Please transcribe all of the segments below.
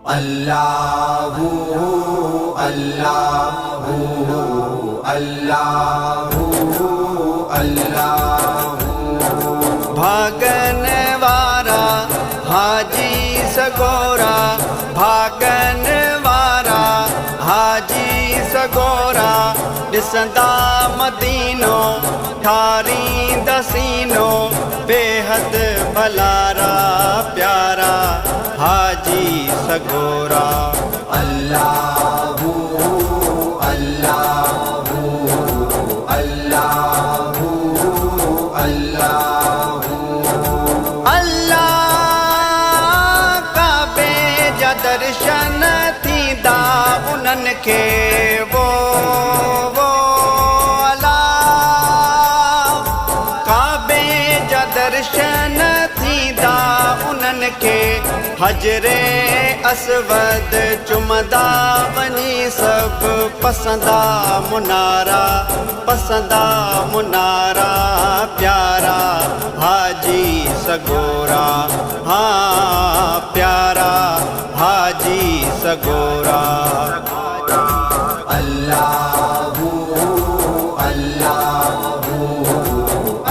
अल्लाहु अल्लाहु अल्लाहु अल्लाहु। भागन वारा हाजी सगोरा, भागन वारा हाजी सगोरा, ॾिसंदा मदीनो ठारींदा सीनो, बेहद भलारा प्यारा हाजी सगोरा। अल्लाहु अल्लाहु अल्लाहु अल्लाहु। अल्लाह काबे जा दर्शन थींदा उन्हनि खे, वो अल्लाह काबे जा दर्शन थींदा उन्हनि खे, हजरे असवद चुमदा वञी सभु पसंदा मुनारा, पसंदा मुनारा प्यारा हाजी सगोरा। हाँ प्यारा हाजी सगोरा। अल्लाहु अल्लाहु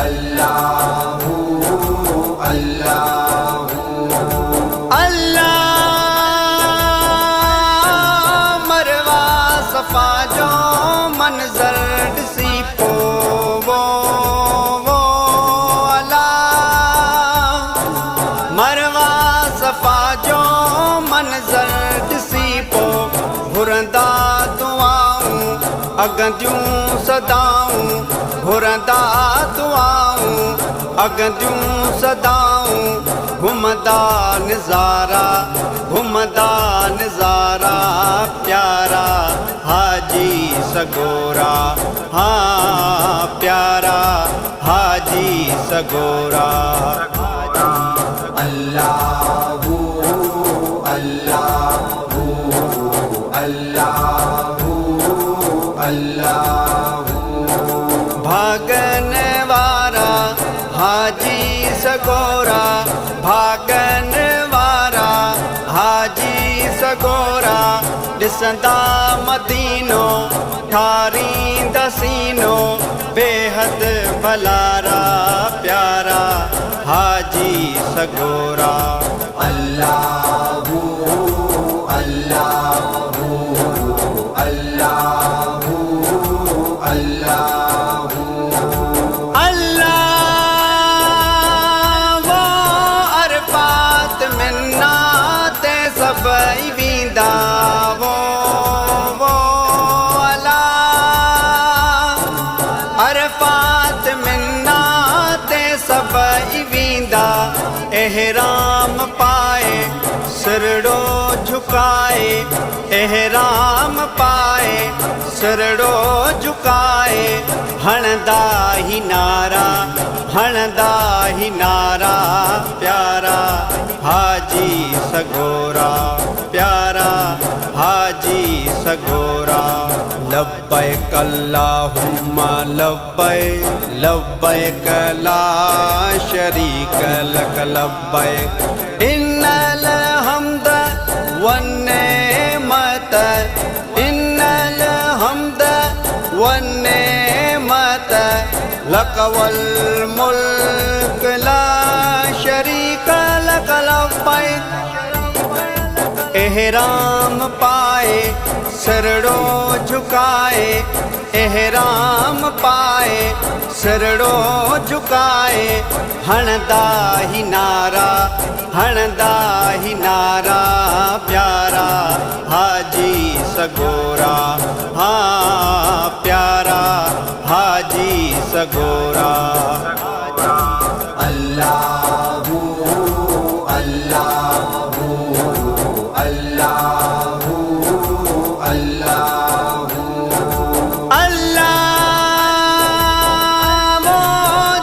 अल्लाहु अल्लाहु। अल्लाह मरवा सफा जो मंजर ॾिसी पोइ वो अल्लाह मरवा सफा जो मंजर ॾिसी पोइ घुरंदा दुआऊं अॻंदियूं सदाऊं, घुरंदा दुआऊं अॻंदियूं सदाऊं, घुमदा नज़ारा घुमदा नज़ारा प्यारा हाजी सगोरा। हाँ प्यारा हाजी सगोरा। अल्लाहु अल्लाहु अल्लाहु अल्लाहु। भागन वारा हाजी सगोरा, भागन वारा हाजी सगोरा, ॾिसंदा मदीनो ठारींदा सीनो, बेहद भलारा प्यारा हाजी सगोरा। अल्लाहु अल्लाहु अल्लाहु अल्लाहु। अल्लाह वो अरफात मिन्नाते सबई वींदा, वो अल्लाह अरफात मिन्नाते सबई वींदा, एहराम पाए सिरड़ो झुकाए, एहराम पाए सिरड़ो झुकाए, हणदा ही नारा हणदा ही नारा प्यारा हाजी सगोरा, प्यारा हाजी सगोरा। लब्बैक अल्लाहुम्मा लब्बैक, लब्बैक ला शरीक लक लब्बैक, इन्नल हम्द वन्नेमत, इन्नल हम्द वन्नेमत लक वल मुल्क ला शरीक लक लब्बैक। एहराम पाए सिरड़ो झुकाए, एहराम पाए सिरड़ो झुकाए, हणदा ही नारा हणदा ही नारा प्यारा हाजी सगोरा। हाँ प्यारा हाजी सगोरा। अल्लाहु अल्लाहु अल्लाहु अल्लाहु। अल्लाह वो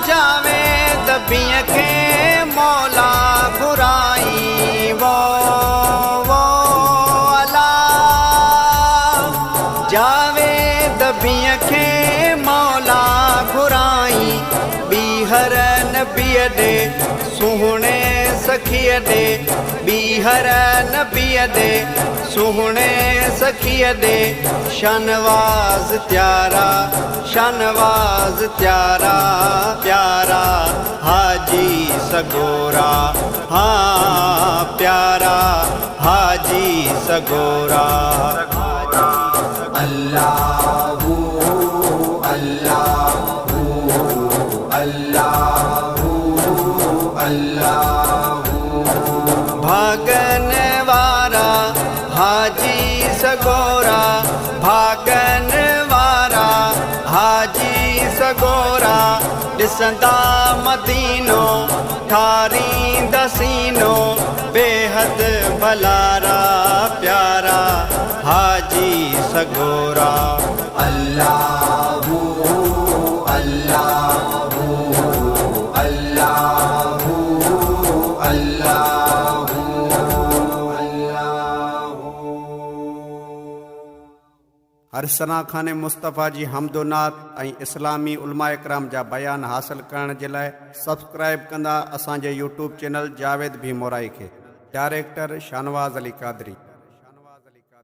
जावेद बिय खे मौला घुराई, वो अल्लाह जावेद बिय खे मौला घुराई, ॿीहर नबीअ ॾे सुहिणे सखीअ ॾे ॿीहर नबीअ ॾे सुहिणे सखीअ ॾे शानवाज़ त्यारा शानवाज़ त्यारा प्यारा हाजी सगोरा हाँ प्यारा हाजी सगोरा अल्लाहू अल्लाहू अल्लाहू अल्लाहू भागन वारा हाजी सगोरा भागन वारा हाजी सगोरा ॾिसंदा मदीनो ठारींदा सीनो बेहद भलारा प्यारा हाजी सगोरा अल्लाहू अल्लाहू अल्लाहू अल्लाहू अरसना खाने मुस्तफ़ा जी हमदोनात ऐं इस्लामी उलमा इकराम जा बयान हासिल करण जे लाइ सब्सक्राइब कंदा असांजे यूट्यूब चैनल जावेद भी मोराई खे। डायरेक्टर शानवाज़ अली कादरी।